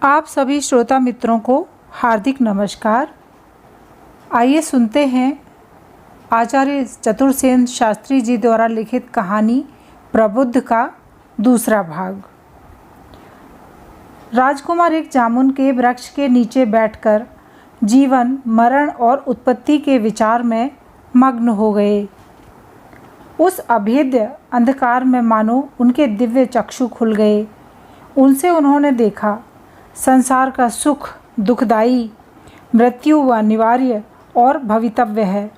आप सभी श्रोता मित्रों को हार्दिक नमस्कार। आइए सुनते हैं आचार्य चतुर्सेन शास्त्री जी द्वारा लिखित कहानी प्रबुद्ध का दूसरा भाग। राजकुमार एक जामुन के वृक्ष के नीचे बैठकर जीवन, मरण और उत्पत्ति के विचार में मग्न हो गए। उस अभेद्य अंधकार में मानो उनके दिव्य चक्षु खुल गए। उनसे उन्होंने देखा संसार का सुख दुखदायी, मृत्यु व अनिवार्य और भवितव्य है,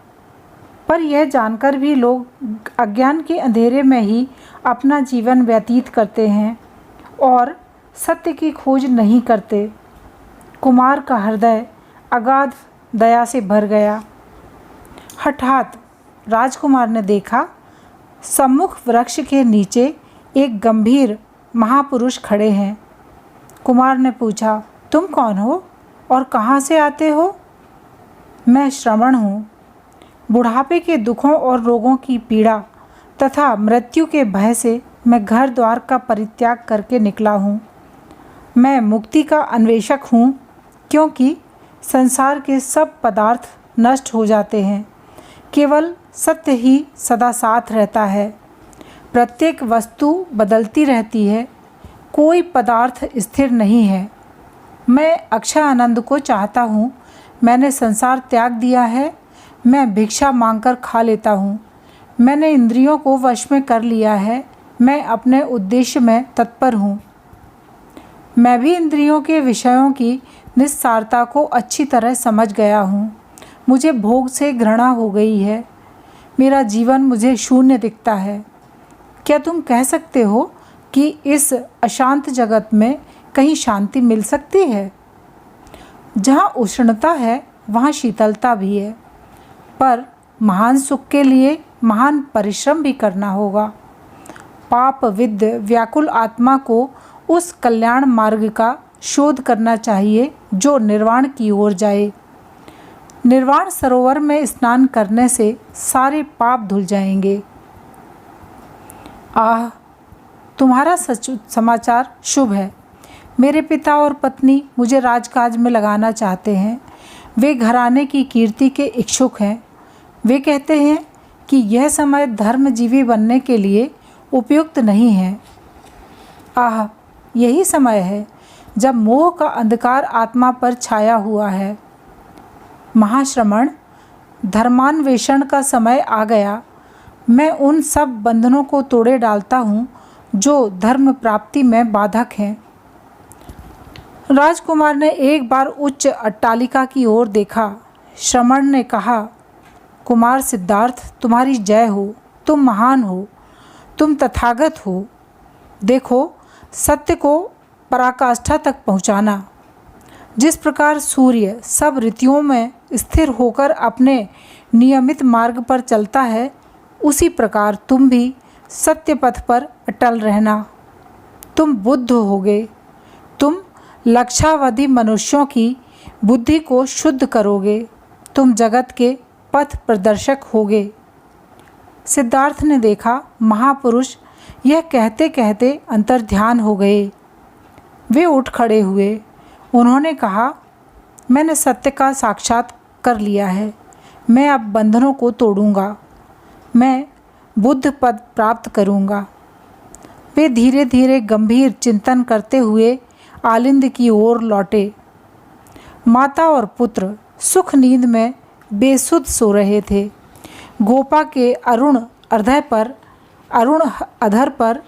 पर यह जानकर भी लोग अज्ञान के अंधेरे में ही अपना जीवन व्यतीत करते हैं और सत्य की खोज नहीं करते। कुमार का हृदय अगाध दया से भर गया। हठात राजकुमार ने देखा सम्मुख वृक्ष के नीचे एक गंभीर महापुरुष खड़े हैं। कुमार ने पूछा, तुम कौन हो और कहाँ से आते हो? मैं श्रमण हूँ। बुढ़ापे के दुखों और रोगों की पीड़ा तथा मृत्यु के भय से मैं घर द्वार का परित्याग करके निकला हूँ। मैं मुक्ति का अन्वेषक हूँ, क्योंकि संसार के सब पदार्थ नष्ट हो जाते हैं, केवल सत्य ही सदा साथ रहता है। प्रत्येक वस्तु बदलती रहती है, कोई पदार्थ स्थिर नहीं है। मैं अक्षय आनंद को चाहता हूँ। मैंने संसार त्याग दिया है। मैं भिक्षा मांगकर खा लेता हूँ। मैंने इंद्रियों को वश में कर लिया है। मैं अपने उद्देश्य में तत्पर हूँ। मैं भी इंद्रियों के विषयों की निस्सारता को अच्छी तरह समझ गया हूँ। मुझे भोग से घृणा हो गई है। मेरा जीवन मुझे शून्य दिखता है। क्या तुम कह सकते हो कि इस अशांत जगत में कहीं शांति मिल सकती है? जहाँ उष्णता है वहाँ शीतलता भी है, पर महान सुख के लिए महान परिश्रम भी करना होगा। पाप विद्ध व्याकुल आत्मा को उस कल्याण मार्ग का शोध करना चाहिए जो निर्वाण की ओर जाए। निर्वाण सरोवर में स्नान करने से सारे पाप धुल जाएंगे। आह, तुम्हारा समाचार शुभ है। मेरे पिता और पत्नी मुझे राजकाज में लगाना चाहते हैं। वे घराने की कीर्ति के इच्छुक हैं। वे कहते हैं कि यह समय धर्मजीवी बनने के लिए उपयुक्त नहीं है। आह, यही समय है जब मोह का अंधकार आत्मा पर छाया हुआ है। महाश्रमण, धर्मान्वेषण का समय आ गया। मैं उन सब बंधनों को तोड़े डालता हूँ जो धर्म प्राप्ति में बाधक हैं। राजकुमार ने एक बार उच्च अट्टालिका की ओर देखा। श्रमण ने कहा, कुमार सिद्धार्थ, तुम्हारी जय हो। तुम महान हो, तुम तथागत हो। देखो, सत्य को पराकाष्ठा तक पहुँचाना। जिस प्रकार सूर्य सब ऋतुओं में स्थिर होकर अपने नियमित मार्ग पर चलता है, उसी प्रकार तुम भी सत्य पथ पर अटल रहना। तुम बुद्ध होगे। तुम लक्षावधि मनुष्यों की बुद्धि को शुद्ध करोगे। तुम जगत के पथ प्रदर्शक होगे। सिद्धार्थ ने देखा महापुरुष यह कहते कहते अंतर्ध्यान हो गए। वे उठ खड़े हुए। उन्होंने कहा, मैंने सत्य का साक्षात कर लिया है। मैं अब बंधनों को तोड़ूंगा। मैं बुद्ध पद प्राप्त करूंगा। वे धीरे धीरे गंभीर चिंतन करते हुए आलिंद की ओर लौटे। माता और पुत्र सुख नींद में बेसुध सो रहे थे। गोपा के अरुण अधर पर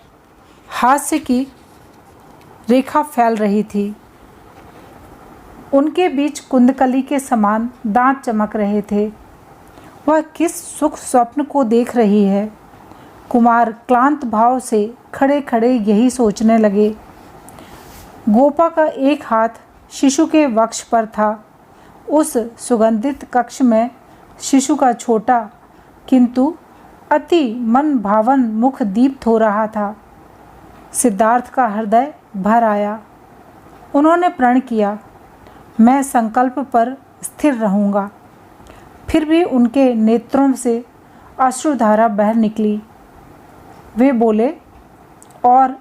हास्य की रेखा फैल रही थी। उनके बीच कुंदकली के समान दांत चमक रहे थे। वह किस सुख स्वप्न को देख रही है? कुमार क्लांत भाव से खड़े खड़े यही सोचने लगे। गोपा का एक हाथ शिशु के वक्ष पर था। उस सुगंधित कक्ष में शिशु का छोटा किंतु अति मन भावन मुख दीप्त हो रहा था। सिद्धार्थ का हृदय भर आया। उन्होंने प्रण किया, मैं संकल्प पर स्थिर रहूँगा। फिर भी उनके नेत्रों से अश्रुधारा बह निकली। वे बोले, और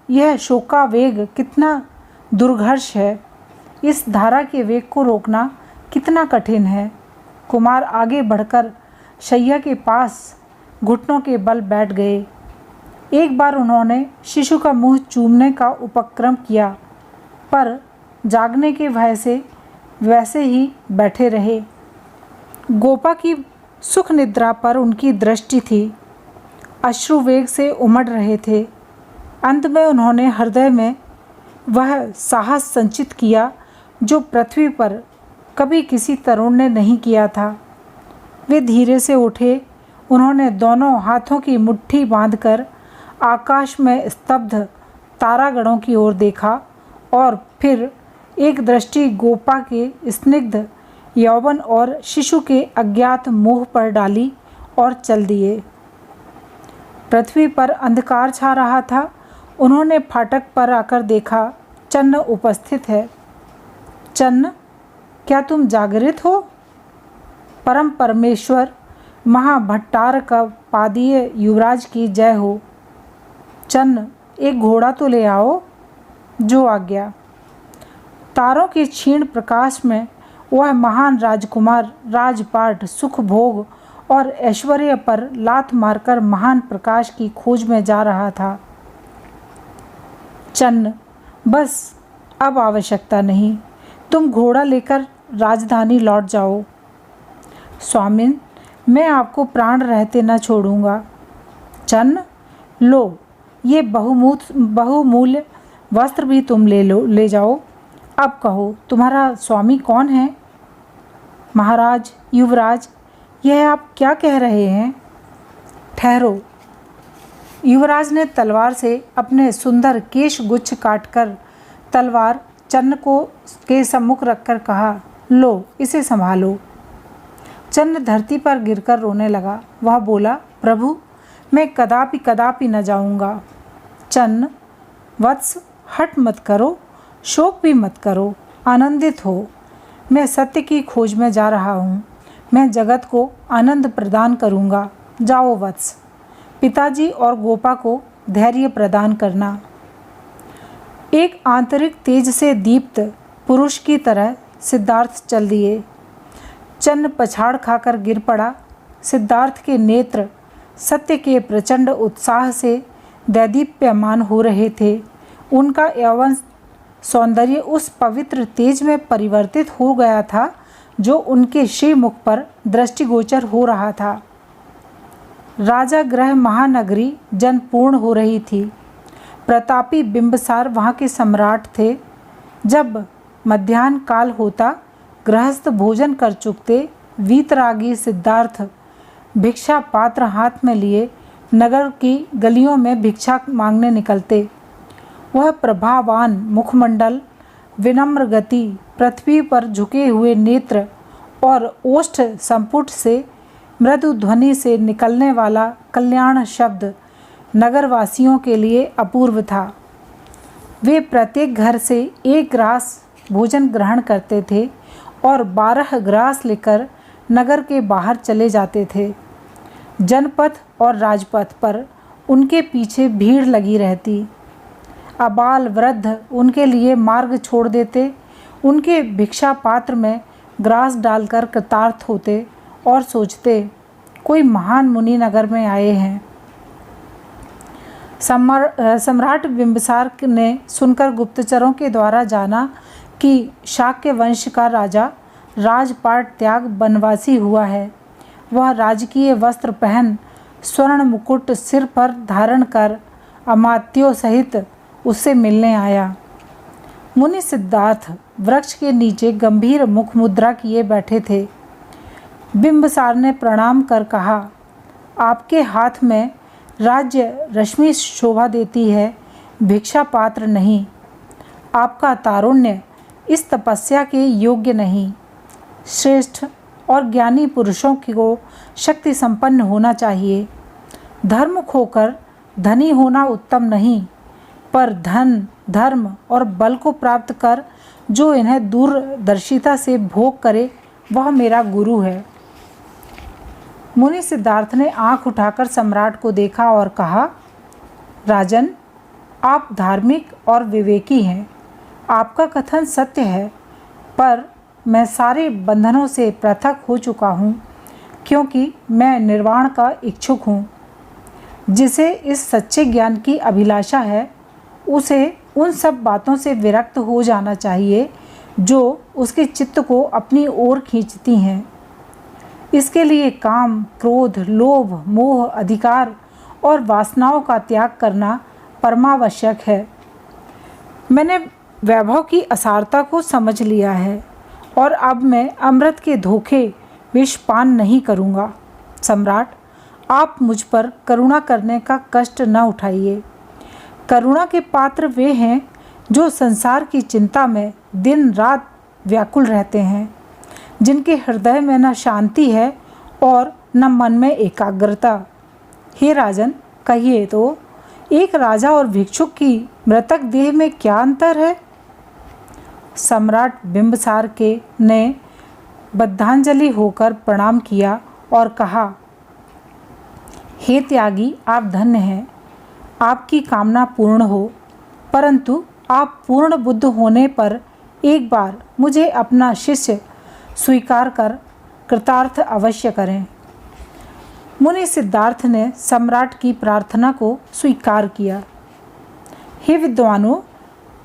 यह शोकावेग कितना दुर्घर्ष है। इस धारा के वेग को रोकना कितना कठिन है। कुमार आगे बढ़कर शैया के पास घुटनों के बल बैठ गए। एक बार उन्होंने शिशु का मुंह चूमने का उपक्रम किया, पर जागने के भय से वैसे ही बैठे रहे। गोपा की सुख निद्रा पर उनकी दृष्टि थी। अश्रु वेग से उमड़ रहे थे। अंत में उन्होंने हृदय में वह साहस संचित किया जो पृथ्वी पर कभी किसी तरुण ने नहीं किया था। वे धीरे से उठे। उन्होंने दोनों हाथों की मुट्ठी बांधकर आकाश में स्तब्ध तारागणों की ओर देखा और फिर एक दृष्टि गोपा के स्निग्ध यौवन और शिशु के अज्ञात मोह पर डाली और चल दिए। पृथ्वी पर अंधकार छा रहा था। उन्होंने फाटक पर आकर देखा, चन्न उपस्थित है। चन्न, क्या तुम जागृत हो? परम परमेश्वर महाभट्टार का पादीय युवराज की जय हो। चन्न, एक घोड़ा तो ले आओ। जो आज्ञा। तारों के क्षीण प्रकाश में वह महान राजकुमार राजपाट, सुख भोग और ऐश्वर्य पर लात मारकर महान प्रकाश की खोज में जा रहा था। चन्न, बस अब आवश्यकता नहीं। तुम घोड़ा लेकर राजधानी लौट जाओ। स्वामिन, मैं आपको प्राण रहते न छोड़ूंगा। चन्न, लो, ये बहुमूल्य वस्त्र भी तुम ले जाओ। अब कहो, तुम्हारा स्वामी कौन है? महाराज, युवराज, यह आप क्या कह रहे हैं? ठहरो। युवराज ने तलवार से अपने सुंदर केश गुच्छ काटकर तलवार चन्न को के सम्मुख रखकर कहा, लो, इसे संभालो। चन्न धरती पर गिरकर रोने लगा। वह बोला, प्रभु, मैं कदापि कदापि न जाऊंगा। चन्न, वत्स, हट मत करो, शोक भी मत करो, आनंदित हो। मैं सत्य की खोज में जा रहा हूँ। मैं जगत को आनंद प्रदान करूँगा। जाओ वत्स। पिताजी और गोपा को धैर्य प्रदान करना। एक आंतरिक तेज से दीप्त पुरुष की तरह सिद्धार्थ चल दिए। चन्न पछाड़ खाकर गिर पड़ा। सिद्धार्थ के नेत्र सत्य के प्रचंड उत्साह से दैदीप्यमान हो रहे थे। उनका यौवन सौंदर्य उस पवित्र तेज में परिवर्तित हो गया था जो उनके श्रीमुख पर दृष्टिगोचर हो रहा था। राजा गृह महानगरी जनपूर्ण हो रही थी। प्रतापी बिंबसार वहाँ के सम्राट थे। जब मध्याह्न काल होता, गृहस्थ भोजन कर चुकते। वीतरागी सिद्धार्थ भिक्षा पात्र हाथ में लिए नगर की गलियों में भिक्षा मांगने निकलते। वह प्रभावान मुखमंडल, विनम्र गति, पृथ्वी पर झुके हुए नेत्र और ओष्ठ संपुट से मृदु ध्वनि से निकलने वाला कल्याण शब्द नगरवासियों के लिए अपूर्व था। वे प्रत्येक घर से एक ग्रास भोजन ग्रहण करते थे और 12 ग्रास लेकर नगर के बाहर चले जाते थे। जनपथ और राजपथ पर उनके पीछे भीड़ लगी रहती। अबाल वृद्ध उनके लिए मार्ग छोड़ देते। उनके भिक्षा पात्र में ग्रास डालकर कृतार्थ होते और सोचते, कोई महान मुनि नगर में आए हैं। सम्राट बिंबिसार ने सुनकर गुप्तचरों के द्वारा जाना कि शाक्य वंश का राजा राजपाट त्याग बनवासी हुआ है। वह राजकीय वस्त्र पहन, स्वर्ण मुकुट सिर पर धारण कर अमात्यों सहित उससे मिलने आया। मुनि सिद्धार्थ वृक्ष के नीचे गंभीर मुख मुद्रा किए बैठे थे। बिंबिसार ने प्रणाम कर कहा, आपके हाथ में राज्य रश्मि शोभा देती है, भिक्षा पात्र नहीं। आपका तारुण्य इस तपस्या के योग्य नहीं। श्रेष्ठ और ज्ञानी पुरुषों को शक्ति संपन्न होना चाहिए। धर्म खोकर धनी होना उत्तम नहीं, पर धन, धर्म और बल को प्राप्त कर जो इन्हें दूरदर्शिता से भोग करे, वह मेरा गुरु है। मुनि सिद्धार्थ ने आंख उठाकर सम्राट को देखा और कहा, राजन, आप धार्मिक और विवेकी हैं। आपका कथन सत्य है, पर मैं सारे बंधनों से पृथक हो चुका हूँ, क्योंकि मैं निर्वाण का इच्छुक हूँ। जिसे इस सच्चे ज्ञान की अभिलाषा है, उसे उन सब बातों से विरक्त हो जाना चाहिए जो उसके चित्त को अपनी ओर खींचती हैं। इसके लिए काम, क्रोध, लोभ, मोह, अधिकार और वासनाओं का त्याग करना परमावश्यक है। मैंने वैभव की असारता को समझ लिया है और अब मैं अमृत के धोखे विष पान नहीं करूँगा। सम्राट, आप मुझ पर करुणा करने का कष्ट न उठाइए। करुणा के पात्र वे हैं जो संसार की चिंता में दिन रात व्याकुल रहते हैं, जिनके हृदय में न शांति है और न मन में एकाग्रता। हे राजन, कहिए तो, एक राजा और भिक्षुक की मृतक देह में क्या अंतर है? सम्राट बिंबिसार के ने बद्धांजलि होकर प्रणाम किया और कहा, हे त्यागी, आप धन्य हैं। आपकी कामना पूर्ण हो, परंतु आप पूर्ण बुद्ध होने पर एक बार मुझे अपना शिष्य स्वीकार कर कृतार्थ अवश्य करें। मुनि सिद्धार्थ ने सम्राट की प्रार्थना को स्वीकार किया। हे विद्वानों,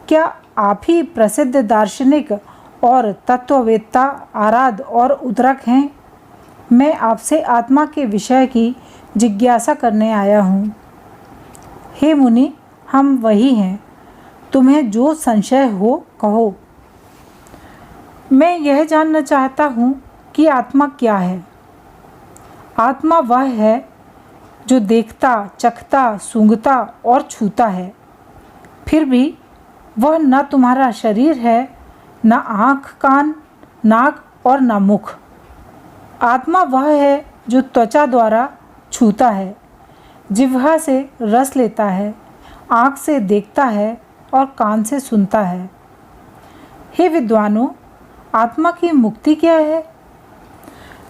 क्या आप ही प्रसिद्ध दार्शनिक और तत्ववेत्ता, आराध और उद्रक हैं? मैं आपसे आत्मा के विषय की जिज्ञासा करने आया हूँ। हे मुनि, हम वही हैं। तुम्हें जो संशय हो कहो। मैं यह जानना चाहता हूँ कि आत्मा क्या है। आत्मा वह है जो देखता, चखता, सूंघता और छूता है। फिर भी वह न तुम्हारा शरीर है, न आँख, कान, नाक और न मुख। आत्मा वह है जो त्वचा द्वारा छूता है, जिह्वा से रस लेता है, आँख से देखता है और कान से सुनता है। हे विद्वानों, आत्मा की मुक्ति क्या है?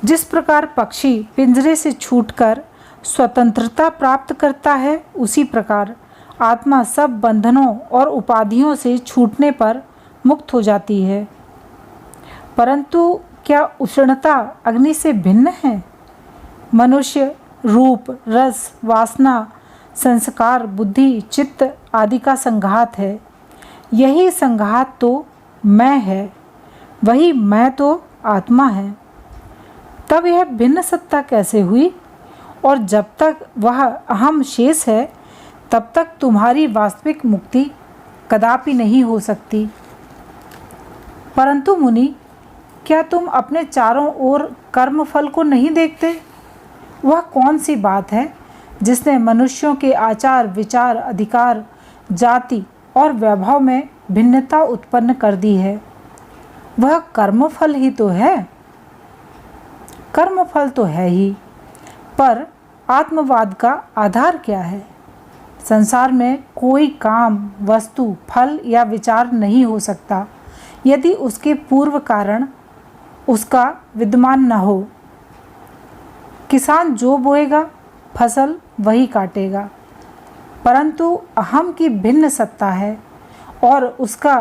जिस प्रकार पक्षी पिंजरे से छूटकर स्वतंत्रता प्राप्त करता है, उसी प्रकार आत्मा सब बंधनों और उपाधियों से छूटने पर मुक्त हो जाती है। परंतु क्या उष्णता अग्नि से भिन्न है? मनुष्य रूप, रस, वासना, संस्कार, बुद्धि, चित्त आदि का संघात है। यही संघात तो मैं है, वही मैं तो आत्मा है। तब यह भिन्न सत्ता कैसे हुई? और जब तक वह अहम शेष है, तब तक तुम्हारी वास्तविक मुक्ति कदापि नहीं हो सकती। परंतु मुनि, क्या तुम अपने चारों ओर कर्म फल को नहीं देखते? वह कौन सी बात है जिसने मनुष्यों के आचार, विचार, अधिकार, जाति और वैभव में भिन्नता उत्पन्न कर दी है? वह कर्मफल ही तो है। कर्मफल तो है ही, पर आत्मवाद का आधार क्या है? संसार में कोई काम, वस्तु, फल या विचार नहीं हो सकता यदि उसके पूर्व कारण उसका विद्यमान न हो। किसान जो बोएगा, फसल वही काटेगा। परंतु अहम की भिन्न सत्ता है और उसका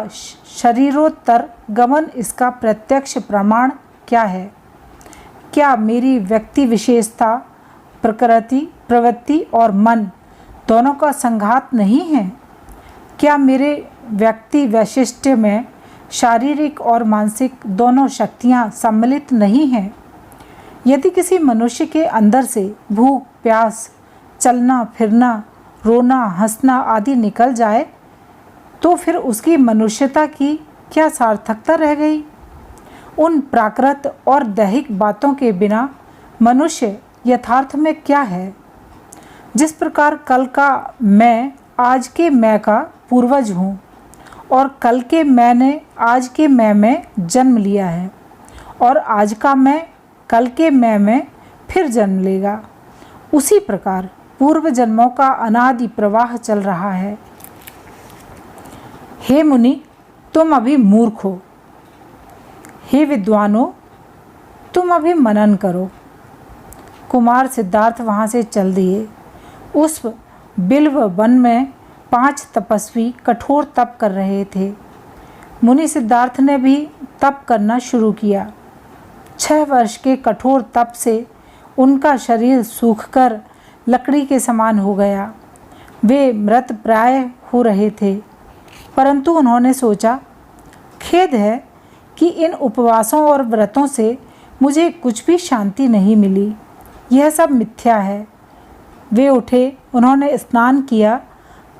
शरीरोत्तर गमन इसका प्रत्यक्ष प्रमाण क्या है? क्या मेरी व्यक्ति विशेषता, प्रकृति, प्रवृत्ति और मन दोनों का संघात नहीं है? क्या मेरे व्यक्ति वैशिष्ट्य में शारीरिक और मानसिक दोनों शक्तियाँ सम्मिलित नहीं हैं? यदि किसी मनुष्य के अंदर से भूख, प्यास, चलना फिरना, रोना, हंसना आदि निकल जाए, तो फिर उसकी मनुष्यता की क्या सार्थकता रह गई? उन प्राकृत और दैहिक बातों के बिना मनुष्य यथार्थ में क्या है? जिस प्रकार कल का मैं आज के मैं का पूर्वज हूँ और कल के मैं ने आज के मैं में जन्म लिया है और आज का मैं कल के मैं में फिर जन्म लेगा, उसी प्रकार पूर्व जन्मों का अनादि प्रवाह चल रहा है। हे मुनि, तुम अभी मूर्ख हो। हे विद्वानों, तुम अभी मनन करो। कुमार सिद्धार्थ वहाँ से चल दिए। उस बिल्व वन में 5 तपस्वी कठोर तप कर रहे थे। मुनि सिद्धार्थ ने भी तप करना शुरू किया। 6 वर्ष के कठोर तप से उनका शरीर सूखकर लकड़ी के समान हो गया। वे मृत प्राय हो रहे थे, परंतु उन्होंने सोचा, खेद है कि इन उपवासों और व्रतों से मुझे कुछ भी शांति नहीं मिली। यह सब मिथ्या है। वे उठे, उन्होंने स्नान किया,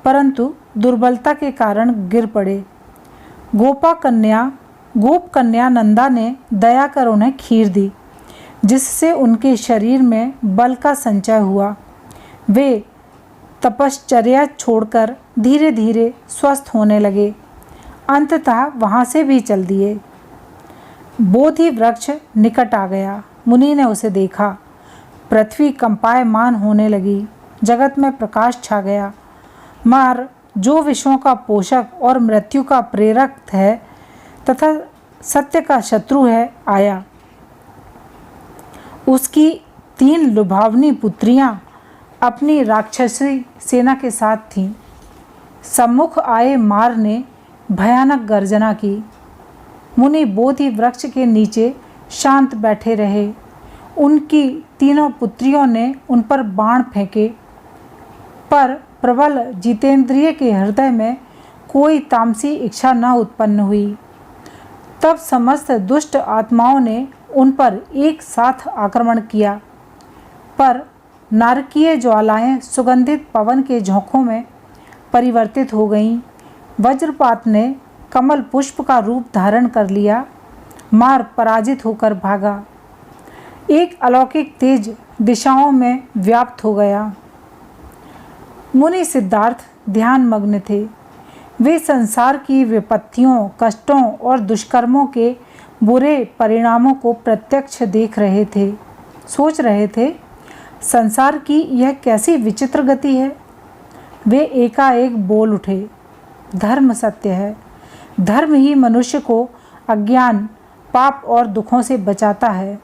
परंतु दुर्बलता के कारण गिर पड़े। गोप कन्या नंदा ने दया कर उन्हें खीर दी, जिससे उनके शरीर में बल का संचय हुआ। वे तपश्चर्या छोड़कर धीरे धीरे स्वस्थ होने लगे। अंततः वहाँ से भी चल दिए। बोधि वृक्ष निकट आ गया। मुनि ने उसे देखा। पृथ्वी कंपायमान होने लगी। जगत में प्रकाश छा गया। मार, जो विश्वों का पोषक और मृत्यु का प्रेरक है तथा सत्य का शत्रु है, आया। उसकी 3 लुभावनी पुत्रियां अपनी राक्षसी सेना के साथ थीं। सम्मुख आए मार ने भयानक गर्जना की। मुनि बोधि वृक्ष के नीचे शांत बैठे रहे। उनकी तीनों पुत्रियों ने उन पर बाण फेंके, पर प्रबल जितेंद्रिय के हृदय में कोई तामसी इच्छा न उत्पन्न हुई। तब समस्त दुष्ट आत्माओं ने उन पर एक साथ आक्रमण किया, पर नारकीय ज्वालाएं सुगंधित पवन के झोंकों में परिवर्तित हो गईं। वज्रपात ने कमल पुष्प का रूप धारण कर लिया। मार पराजित होकर भागा। एक अलौकिक तेज दिशाओं में व्याप्त हो गया। मुनि सिद्धार्थ ध्यान मग्न थे। वे संसार की विपत्तियों, कष्टों और दुष्कर्मों के बुरे परिणामों को प्रत्यक्ष देख रहे थे। सोच रहे थे, संसार की यह कैसी विचित्र गति है। वे एकाएक बोल उठे, धर्म सत्य है। धर्म ही मनुष्य को अज्ञान, पाप और दुखों से बचाता है।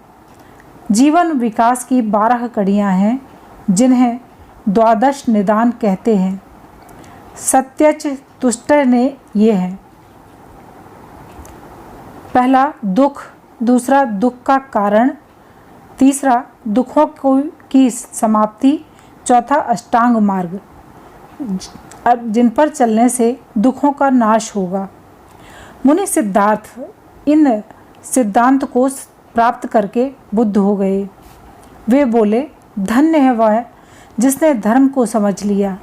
जीवन विकास की 12 कड़ियाँ हैं, जिन्हें 12 निदान कहते हैं। सत्यच तुष्ट ने ये हैं। पहला दुख, दूसरा दुख का कारण, तीसरा दुखों की समाप्ति, चौथा अष्टांग मार्ग, जिन पर चलने से दुखों का नाश होगा। मुनि सिद्धार्थ इन सिद्धांत को प्राप्त करके बुद्ध हो गए। वे बोले, धन्य है वह जिसने धर्म को समझ लिया।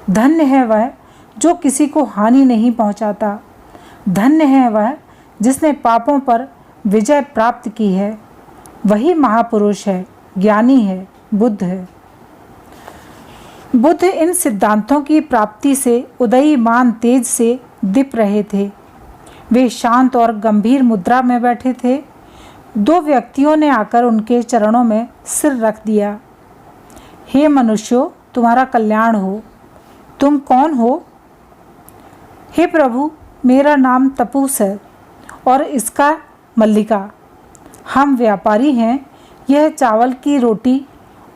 धन्य है वह जो किसी को हानि नहीं पहुंचाता। धन्य है वह जिसने पापों पर विजय प्राप्त की है। वही महापुरुष है, ज्ञानी है, बुद्ध है। बुद्ध इन सिद्धांतों की प्राप्ति से उदयीमान तेज से दीप रहे थे। वे शांत और गंभीर मुद्रा में बैठे थे। 2 व्यक्तियों ने आकर उनके चरणों में सिर रख दिया। हे मनुष्यों, तुम्हारा कल्याण हो। तुम कौन हो? हे प्रभु, मेरा नाम तपूस है और इसका मल्लिका। हम व्यापारी हैं। यह चावल की रोटी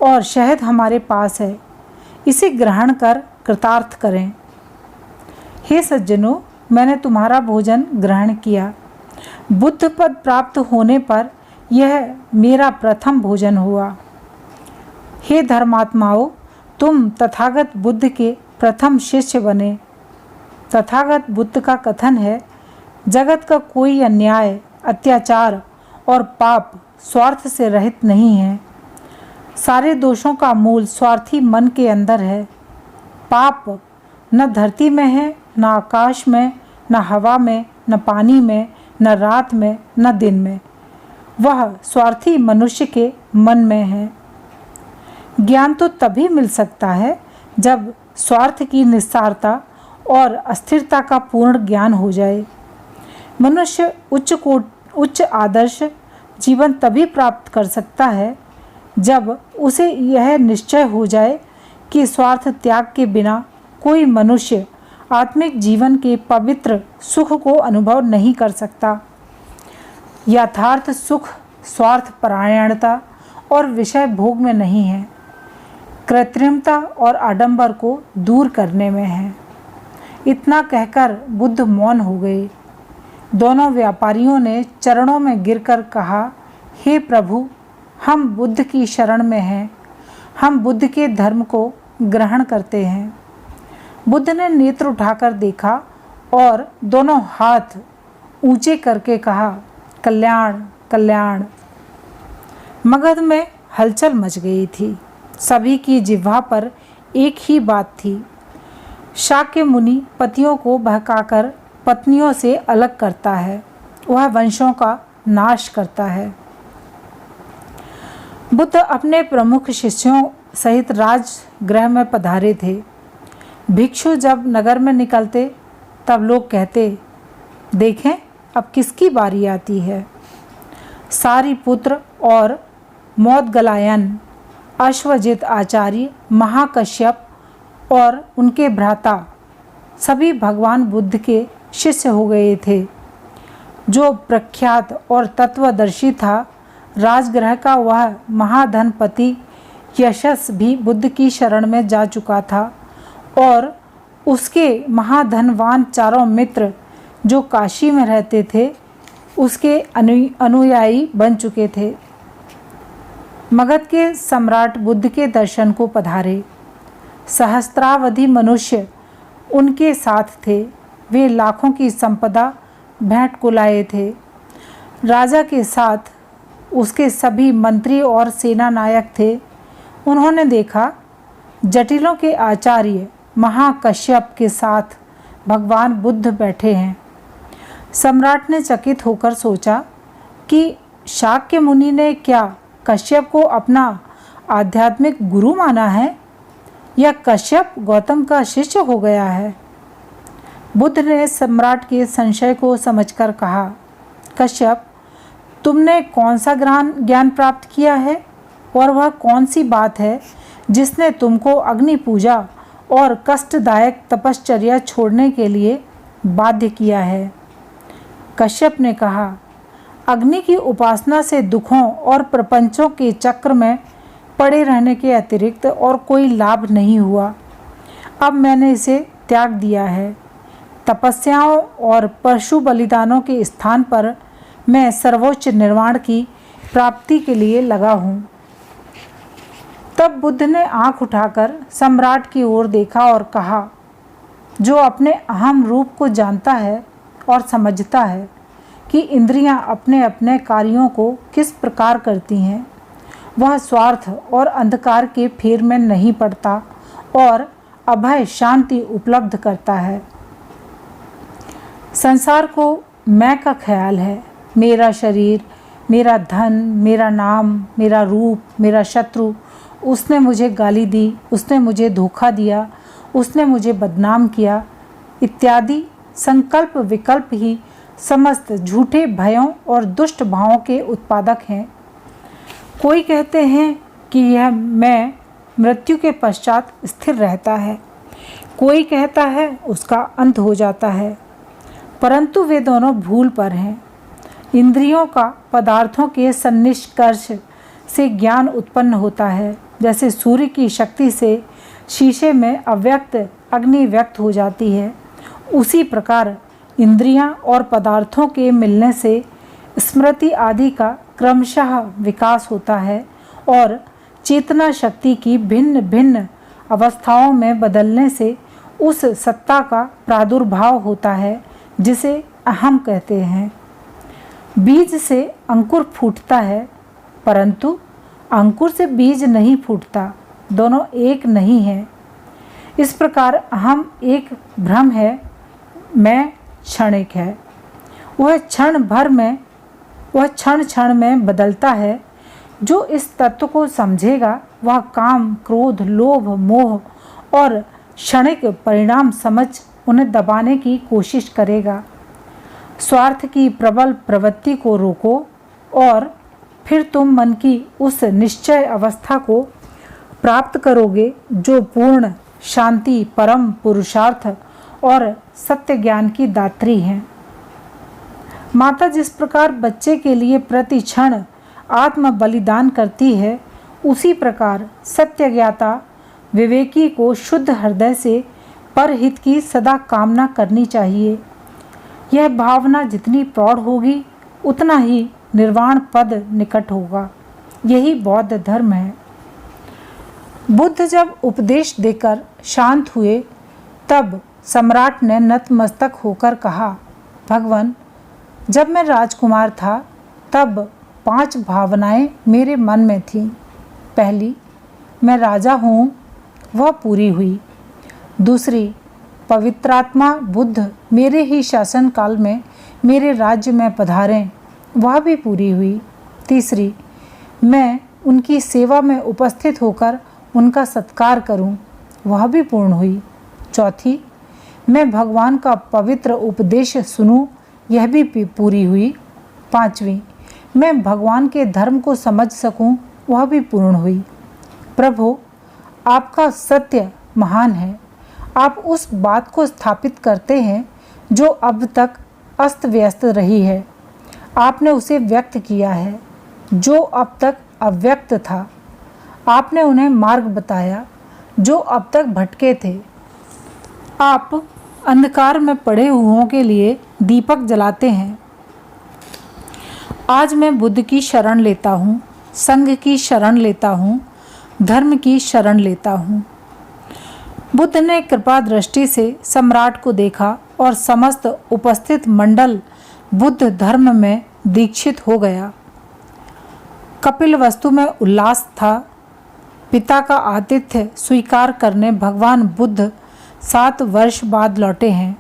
और शहद हमारे पास है। इसे ग्रहण कर कृतार्थ करें। हे सज्जनों, मैंने तुम्हारा भोजन ग्रहण किया। बुद्ध पद प्राप्त होने पर यह मेरा प्रथम भोजन हुआ। हे धर्मात्माओं, तुम तथागत बुद्ध के प्रथम शिष्य बने। तथागत बुद्ध का कथन है, जगत का कोई अन्याय, अत्याचार और पाप स्वार्थ से रहित नहीं है। सारे दोषों का मूल स्वार्थी मन के अंदर है। पाप न धरती में है, न आकाश में, न हवा में, न पानी में, न रात में, न दिन में। वह स्वार्थी मनुष्य के मन में है। ज्ञान तो तभी मिल सकता है जब स्वार्थ की निस्सारता और अस्थिरता का पूर्ण ज्ञान हो जाए। मनुष्य उच्च आदर्श जीवन तभी प्राप्त कर सकता है जब उसे यह निश्चय हो जाए कि स्वार्थ त्याग के बिना कोई मनुष्य आत्मिक जीवन के पवित्र सुख को अनुभव नहीं कर सकता। यथार्थ सुख स्वार्थ परायणता और विषय भोग में नहीं है, कृत्रिमता और आडंबर को दूर करने में है। इतना कहकर बुद्ध मौन हो गए। दोनों व्यापारियों ने चरणों में गिरकर कहा, हे प्रभु, हम बुद्ध की शरण में हैं, हम बुद्ध के धर्म को ग्रहण करते हैं। बुद्ध ने नेत्र उठाकर देखा और दोनों हाथ ऊंचे करके कहा, कल्याण कल्याण। मगध में हलचल मच गई थी। सभी की जिह्वा पर एक ही बात थी। शाक्य मुनि पतियों को बहकाकर पत्नियों से अलग करता है, वह वंशों का नाश करता है। बुद्ध अपने प्रमुख शिष्यों सहित राजगृह में पधारे थे। भिक्षु जब नगर में निकलते तब लोग कहते, देखें अब किसकी बारी आती है। सारिपुत्र और मौदगलायन, अश्वजित आचार्य, महाकश्यप और उनके भ्राता सभी भगवान बुद्ध के शिष्य हो गए थे। जो प्रख्यात और तत्वदर्शी था, राजगृह का वह महाधनपति यशस भी बुद्ध की शरण में जा चुका था और उसके महाधनवान चारों मित्र जो काशी में रहते थे उसके अनुयायी बन चुके थे। मगध के सम्राट बुद्ध के दर्शन को पधारे। सहस्त्रावधि मनुष्य उनके साथ थे। वे लाखों की संपदा भेंट को लाए थे। राजा के साथ उसके सभी मंत्री और सेना नायक थे। उन्होंने देखा जटिलों के आचार्य महाकश्यप के साथ भगवान बुद्ध बैठे हैं। सम्राट ने चकित होकर सोचा कि शाक्य मुनि ने क्या कश्यप को अपना आध्यात्मिक गुरु माना है या कश्यप गौतम का शिष्य हो गया है। बुद्ध ने सम्राट के संशय को समझकर कहा, कश्यप, तुमने कौन सा ज्ञान प्राप्त किया है और वह कौन सी बात है जिसने तुमको अग्नि पूजा और कष्टदायक तपश्चर्या छोड़ने के लिए बाध्य किया है। कश्यप ने कहा, अग्नि की उपासना से दुखों और प्रपंचों के चक्र में पड़े रहने के अतिरिक्त और कोई लाभ नहीं हुआ। अब मैंने इसे त्याग दिया है। तपस्याओं और पशु बलिदानों के स्थान पर मैं सर्वोच्च निर्वाण की प्राप्ति के लिए लगा हूँ। तब बुद्ध ने आंख उठाकर सम्राट की ओर देखा और कहा, जो अपने अहम रूप को जानता है और समझता है कि इंद्रियां अपने अपने कार्यों को किस प्रकार करती हैं, वह स्वार्थ और अंधकार के फेर में नहीं पड़ता और अभय शांति उपलब्ध करता है। संसार को मैं का ख्याल है। मेरा शरीर, मेरा धन, मेरा नाम, मेरा रूप, मेरा शत्रु, उसने मुझे गाली दी, उसने मुझे धोखा दिया, उसने मुझे बदनाम किया इत्यादि संकल्प विकल्प ही समस्त झूठे भयों और दुष्ट भावों के उत्पादक हैं। कोई कहते हैं कि यह मैं मृत्यु के पश्चात स्थिर रहता है, कोई कहता है उसका अंत हो जाता है, परंतु वे दोनों भूल पर हैं। इंद्रियों का पदार्थों के सन्निष्कर्ष से ज्ञान उत्पन्न होता है। जैसे सूर्य की शक्ति से शीशे में अव्यक्त अग्नि व्यक्त हो जाती है, उसी प्रकार इंद्रियां और पदार्थों के मिलने से स्मृति आदि का क्रमशः विकास होता है और चेतना शक्ति की भिन्न भिन्न अवस्थाओं में बदलने से उस सत्ता का प्रादुर्भाव होता है जिसे अहम कहते हैं। बीज से अंकुर फूटता है, परंतु अंकुर से बीज नहीं फूटता, दोनों एक नहीं हैं। इस प्रकार अहम एक भ्रम है, मैं क्षणिक है। वह क्षण क्षण में बदलता है। जो इस तत्व को समझेगा वह काम, क्रोध, लोभ, मोह और क्षणिक परिणाम समझ उन्हें दबाने की कोशिश करेगा। स्वार्थ की प्रबल प्रवृत्ति को रोको और फिर तुम मन की उस निश्चय अवस्था को प्राप्त करोगे जो पूर्ण शांति, परम पुरुषार्थ और सत्य ज्ञान की दात्री हैं। माता जिस प्रकार बच्चे के लिए प्रति क्षण आत्म बलिदान करती है, उसी प्रकार सत्य ज्ञाता विवेकी को शुद्ध हृदय से परहित की सदा कामना करनी चाहिए। यह भावना जितनी प्रौढ़ होगी उतना ही निर्वाण पद निकट होगा। यही बौद्ध धर्म है। बुद्ध जब उपदेश देकर शांत हुए तब सम्राट ने नतमस्तक होकर कहा, भगवान, जब मैं राजकुमार था तब 5 भावनाएं मेरे मन में थीं। पहली, मैं राजा हूँ, वह पूरी हुई। दूसरी, पवित्रात्मा बुद्ध मेरे ही शासनकाल में मेरे राज्य में पधारें, वह भी पूरी हुई। तीसरी, मैं उनकी सेवा में उपस्थित होकर उनका सत्कार करूं, वह भी पूर्ण हुई। चौथी, मैं भगवान का पवित्र उपदेश सुनूं, यह भी पूरी हुई। पांचवी, मैं भगवान के धर्म को समझ सकूं, वह भी पूर्ण हुई। प्रभु, आपका सत्य महान है। आप उस बात को स्थापित करते हैं जो अब तक अस्त व्यस्त रही है। आपने उसे व्यक्त किया है जो अब तक अव्यक्त था। आपने उन्हें मार्ग बताया जो अब तक भटके थे। आप अंधकार में पड़े हुओं के लिए दीपक जलाते हैं। आज मैं बुद्ध की शरण लेता हूँ, संघ की शरण लेता हूँ, धर्म की शरण लेता हूँ। बुद्ध ने कृपा दृष्टि से सम्राट को देखा और समस्त उपस्थित मंडल बुद्ध धर्म में दीक्षित हो गया। कपिलवस्तु में उल्लास था। पिता का आतिथ्य स्वीकार करने भगवान बुद्ध 7 वर्ष बाद लौटे हैं।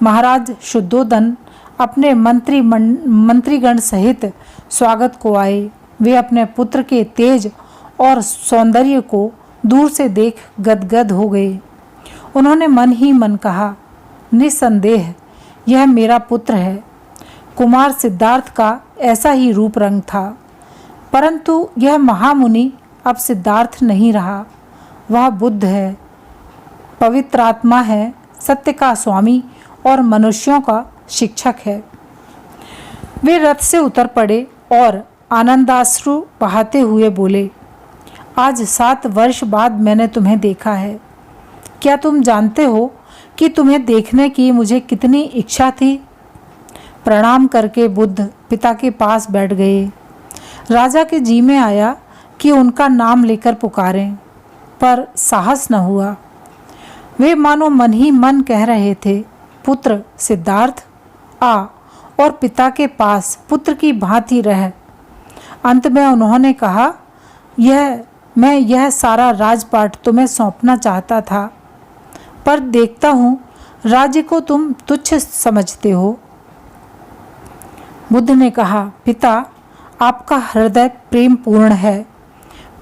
महाराज शुद्धोधन अपने मंत्रीगण सहित स्वागत को आए। वे अपने पुत्र के तेज और सौंदर्य को दूर से देख गदगद हो गए। उन्होंने मन ही मन कहा, निस्संदेह यह मेरा पुत्र है। कुमार सिद्धार्थ का ऐसा ही रूप रंग था, परंतु यह महामुनि अब सिद्धार्थ नहीं रहा, वह बुद्ध है, पवित्र आत्मा है, सत्य का स्वामी और मनुष्यों का शिक्षक है। वे रथ से उतर पड़े और आनंदाश्रु बहाते हुए बोले, आज 7 वर्ष बाद मैंने तुम्हें देखा है। क्या तुम जानते हो कि तुम्हें देखने की मुझे कितनी इच्छा थी? प्रणाम करके बुद्ध पिता के पास बैठ गए। राजा के जी में आया कि उनका नाम लेकर पुकारें, पर साहस न हुआ। वे मानो मन ही मन कह रहे थे, पुत्र सिद्धार्थ आ और पिता के पास पुत्र की भांति रह। अंत में उन्होंने कहा, मैं यह सारा राजपाट तुम्हें सौंपना चाहता था, पर देखता हूँ राज्य को तुम तुच्छ समझते हो। बुद्ध ने कहा, पिता, आपका हृदय प्रेम पूर्ण है,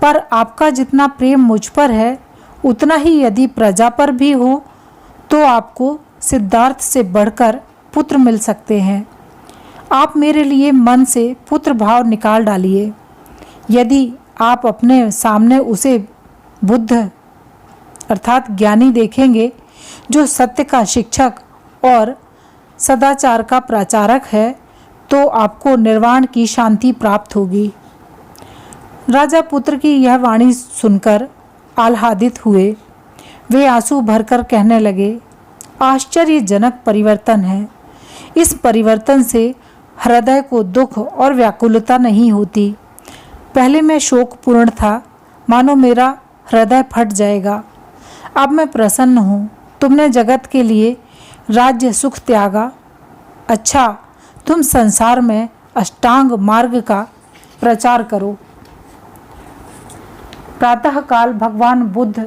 पर आपका जितना प्रेम मुझ पर है उतना ही यदि प्रजा पर भी हो तो आपको सिद्धार्थ से बढ़कर पुत्र मिल सकते हैं। आप मेरे लिए मन से पुत्र भाव निकाल डालिए। यदि आप अपने सामने उसे बुद्ध अर्थात ज्ञानी देखेंगे जो सत्य का शिक्षक और सदाचार का प्रचारक है, तो आपको निर्वाण की शांति प्राप्त होगी। राजा पुत्र की यह वाणी सुनकर आह्लादित हुए। वे आंसू भरकर कहने लगे, आश्चर्यजनक परिवर्तन है। इस परिवर्तन से हृदय को दुख और व्याकुलता नहीं होती। पहले मैं शोकपूर्ण था, मानो मेरा हृदय फट जाएगा। अब मैं प्रसन्न हूँ। तुमने जगत के लिए राज्य सुख त्यागा। अच्छा, तुम संसार में अष्टांग मार्ग का प्रचार करो। प्रातःकाल भगवान बुद्ध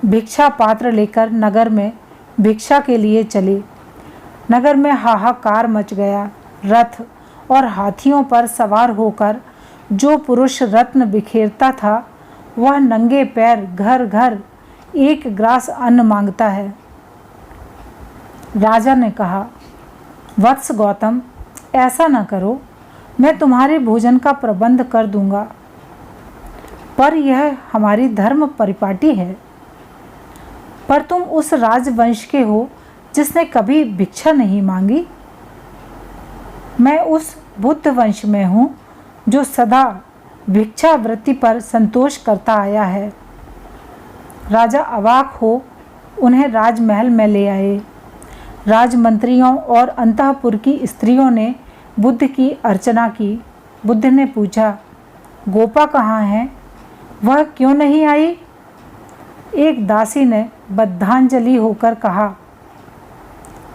भिक्षा पात्र लेकर नगर में भिक्षा के लिए चले। नगर में हाहाकार मच गया। रथ और हाथियों पर सवार होकर जो पुरुष रत्न बिखेरता था, वह नंगे पैर घर घर 1 ग्रास अन्न मांगता है। राजा ने कहा, वत्स गौतम, ऐसा न करो, मैं तुम्हारे भोजन का प्रबंध कर दूंगा, पर यह हमारी धर्म परिपाटी है। पर तुम उस राजवंश के हो जिसने कभी भिक्षा नहीं मांगी। मैं उस बुद्ध वंश में हूँ जो सदा भिक्षा वृत्ति पर संतोष करता आया है। राजा अवाक हो उन्हें राजमहल में ले आए। राजमंत्रियों और अंतःपुर की स्त्रियों ने बुद्ध की अर्चना की। बुद्ध ने पूछा, गोपा कहाँ है? वह क्यों नहीं आई? एक दासी ने बद्धांजलि होकर कहा,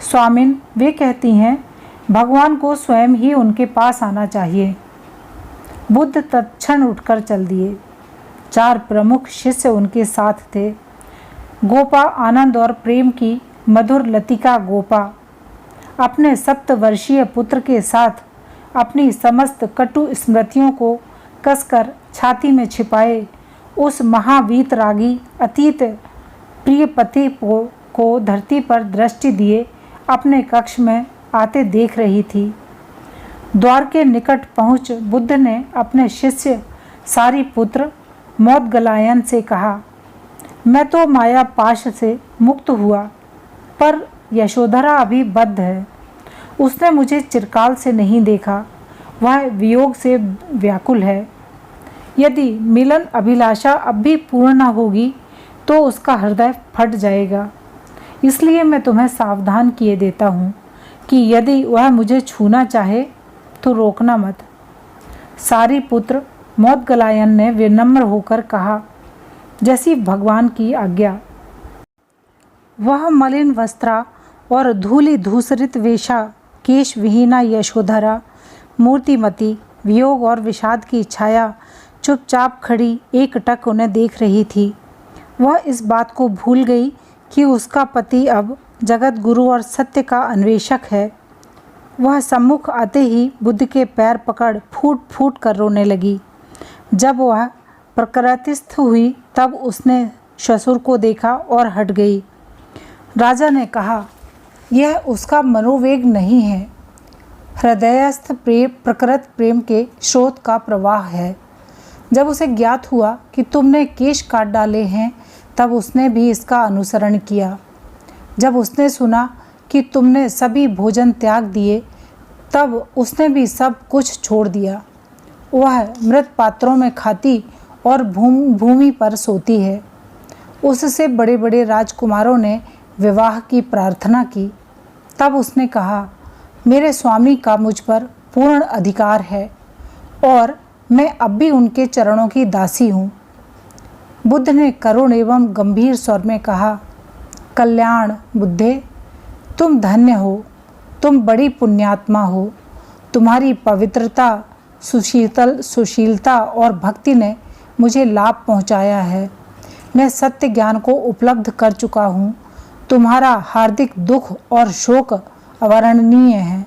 स्वामिन, वे कहती हैं भगवान को स्वयं ही उनके पास आना चाहिए। बुद्ध तत्क्षण उठकर चल दिए। 4 प्रमुख शिष्य उनके साथ थे। गोपा आनंद और प्रेम की मधुर लतिका गोपा अपने 7 वर्षीय पुत्र के साथ अपनी समस्त कटु स्मृतियों को कसकर छाती में छिपाए उस महावीतरागी अतीत प्रिय पति को धरती पर दृष्टि दिए अपने कक्ष में आते देख रही थी। द्वार के निकट पहुंच बुद्ध ने अपने शिष्य सारिपुत्र मोदगलायन से कहा, मैं तो माया पाश से मुक्त हुआ, पर यशोधरा अभी बद्ध है। उसने मुझे चिरकाल से नहीं देखा, वह वियोग से व्याकुल है। यदि मिलन अभिलाषा अब भी पूर्ण न होगी तो उसका हृदय फट जाएगा। इसलिए मैं तुम्हें सावधान किए देता हूँ कि यदि वह मुझे छूना चाहे तो रोकना मत। सारिपुत्र मोदगलायन ने विनम्र होकर कहा, जैसी भगवान की आज्ञा। वह मलिन वस्त्रा और धूलि धूसरित वेशा केश विहीना यशोधरा मूर्तिमती वियोग और विषाद की छाया चुपचाप खड़ी एकटक उन्हें देख रही थी। वह इस बात को भूल गई कि उसका पति अब जगत गुरु और सत्य का अन्वेषक है। वह सम्मुख आते ही बुद्ध के पैर पकड़ फूट फूट कर रोने लगी। जब वह प्रकृतिस्थ हुई तब उसने ससुर को देखा और हट गई। राजा ने कहा, यह उसका मनोवेग नहीं है, हृदयस्थ प्रकृत प्रेम के स्रोत का प्रवाह है। जब उसे ज्ञात हुआ कि तुमने केश काट डाले हैं तब उसने भी इसका अनुसरण किया। जब उसने सुना कि तुमने सभी भोजन त्याग दिए तब उसने भी सब कुछ छोड़ दिया। वह मृत पात्रों में खाती और भूमि पर सोती है। उससे बड़े बड़े राजकुमारों ने विवाह की प्रार्थना की। तब उसने कहा, मेरे स्वामी का मुझ पर पूर्ण अधिकार है और मैं अब भी उनके चरणों की दासी हूँ। बुद्ध ने करुण एवं गंभीर स्वर में कहा, कल्याण बुद्धे, तुम धन्य हो, तुम बड़ी पुण्यात्मा हो। तुम्हारी पवित्रता, सुशीलता और भक्ति ने मुझे लाभ पहुँचाया है। मैं सत्य ज्ञान को उपलब्ध कर चुका हूँ। तुम्हारा हार्दिक दुख और शोक अवर्णनीय है,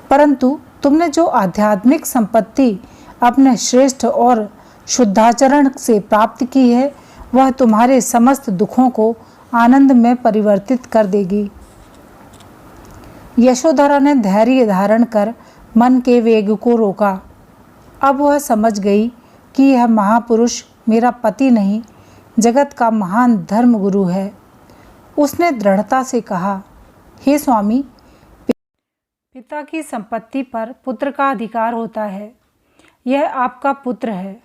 परंतु तुमने जो आध्यात्मिक संपत्ति अपने श्रेष्ठ और शुद्धाचरण से प्राप्त की है वह तुम्हारे समस्त दुखों को आनंद में परिवर्तित कर देगी। यशोधरा ने धैर्य धारण कर मन के वेग को रोका। अब वह समझ गई कि यह महापुरुष मेरा पति नहीं, जगत का महान धर्म गुरु है। उसने दृढ़ता से कहा, हे स्वामी, पिता की संपत्ति पर पुत्र का अधिकार होता है। यह आपका पुत्र है।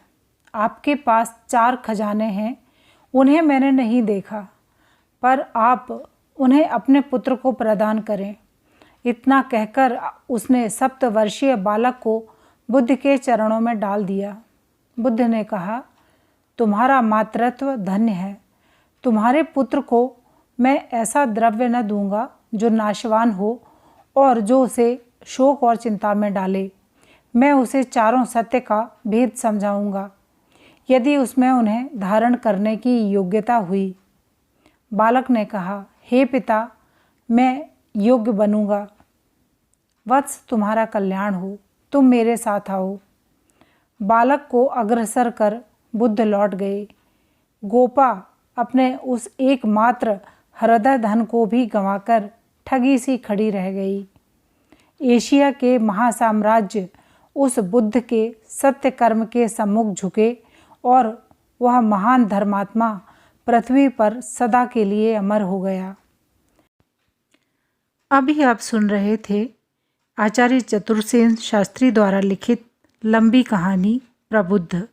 आपके पास 4 खजाने हैं, उन्हें मैंने नहीं देखा, पर आप उन्हें अपने पुत्र को प्रदान करें। इतना कहकर उसने 7 वर्षीय बालक को बुद्ध के चरणों में डाल दिया। बुद्ध ने कहा, तुम्हारा मातृत्व धन्य है। तुम्हारे पुत्र को मैं ऐसा द्रव्य न दूंगा जो नाशवान हो और जो उसे शोक और चिंता में डाले। मैं उसे चारों सत्य का भेद समझाऊंगा, यदि उसमें उन्हें धारण करने की योग्यता हुई। बालक ने कहा, हे पिता, मैं योग्य बनूंगा। वत्स, तुम्हारा कल्याण हो, तुम मेरे साथ आओ। बालक को अग्रसर कर बुद्ध लौट गए। गोपा अपने उस एकमात्र हृदय धन को भी गंवाकर ठगी सी खड़ी रह गई। एशिया के महासाम्राज्य उस बुद्ध के सत्य कर्म के सम्मुख झुके और वह महान धर्मात्मा पृथ्वी पर सदा के लिए अमर हो गया। अभी आप सुन रहे थे आचार्य चतुर्सेन शास्त्री द्वारा लिखित लंबी कहानी प्रबुद्ध।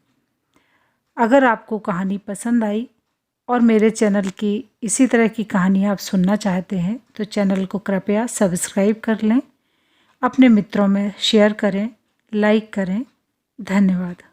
अगर आपको कहानी पसंद आई और मेरे चैनल की इसी तरह की कहानियाँ आप सुनना चाहते हैं तो चैनल को कृपया सब्सक्राइब कर लें, अपने मित्रों में शेयर करें, लाइक करें। धन्यवाद।